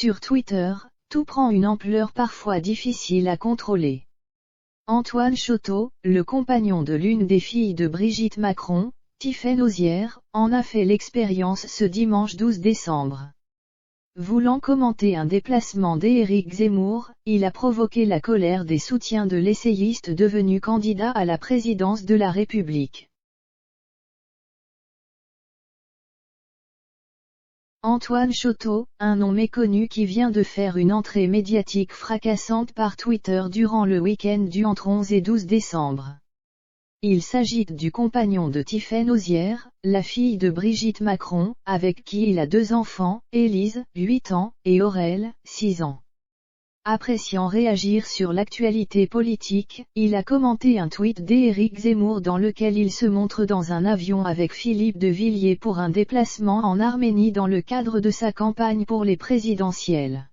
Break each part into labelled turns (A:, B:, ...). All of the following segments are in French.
A: Sur Twitter, tout prend une ampleur parfois difficile à contrôler. Antoine Chotteau, le compagnon de l'une des filles de Brigitte Macron, Tiffaine Ozière, en a fait l'expérience ce dimanche 12 décembre. Voulant commenter un déplacement d'Éric Zemmour, il a provoqué la colère des soutiens de l'essayiste devenu candidat à la présidence de la République. Antoine Chotteau, un nom méconnu qui vient de faire une entrée médiatique fracassante par Twitter durant le week-end du entre 11 et 12 décembre. Il s'agit du compagnon de Tiffaine Ozière, la fille de Brigitte Macron, avec qui il a 2 enfants, Élise, 8 ans, et Aurèle, 6 ans. Appréciant réagir sur l'actualité politique, il a commenté un tweet d'Éric Zemmour dans lequel il se montre dans un avion avec Philippe de Villiers pour un déplacement en Arménie dans le cadre de sa campagne pour les présidentielles.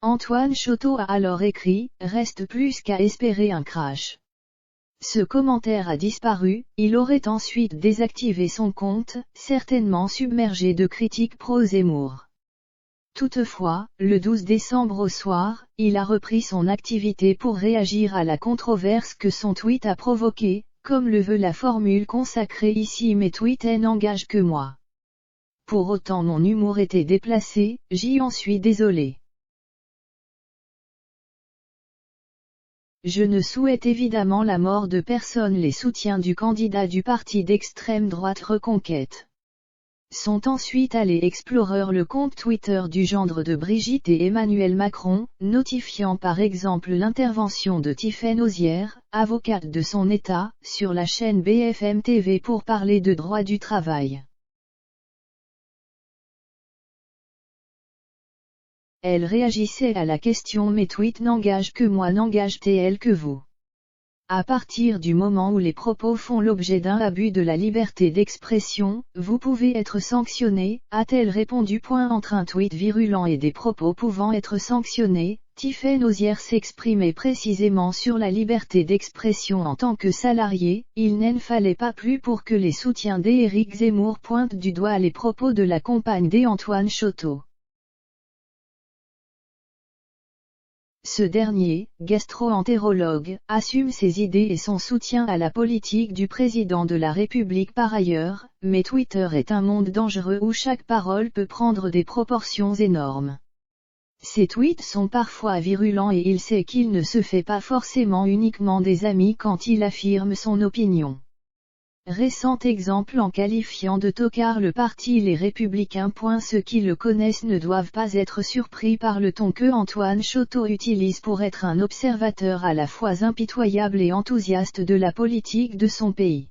A: Antoine Chotteau a alors écrit « Reste plus qu'à espérer un crash ». Ce commentaire a disparu, il aurait ensuite désactivé son compte, certainement submergé de critiques pro-Zemmour. Toutefois, le 12 décembre au soir, il a repris son activité pour réagir à la controverse que son tweet a provoquée, comme le veut la formule consacrée ici « Mes tweets n'engagent que moi ». Pour autant mon humour était déplacé, j'y en suis désolé. Je ne souhaite évidemment la mort de personne. Les soutiens du candidat du parti d'extrême droite Reconquête sont ensuite allés explorer le compte Twitter du gendre de Brigitte et Emmanuel Macron, notifiant par exemple l'intervention de Tiffaine Ozière, avocate de son État, sur la chaîne BFM TV pour parler de droit du travail. Elle réagissait à la question « Mes tweets n'engagent que moi, n'engagent-ils que vous ?» À partir du moment où les propos font l'objet d'un abus de la liberté d'expression, vous pouvez être sanctionné, a-t-elle répondu. Entre un tweet virulent et des propos pouvant être sanctionnés, Tiffaine Ozière s'exprimait précisément sur la liberté d'expression en tant que salarié. Il n'en fallait pas plus pour que les soutiens d'Éric Zemmour pointent du doigt les propos de la compagne d'Antoine Chotteau. Ce dernier, gastro-entérologue, assume ses idées et son soutien à la politique du président de la République par ailleurs, mais Twitter est un monde dangereux où chaque parole peut prendre des proportions énormes. Ses tweets sont parfois virulents et il sait qu'il ne se fait pas forcément uniquement des amis quand il affirme son opinion. Récent exemple en qualifiant de tocard le parti Les Républicains. Ceux qui le connaissent ne doivent pas être surpris par le ton que Antoine Chotteau utilise pour être un observateur à la fois impitoyable et enthousiaste de la politique de son pays.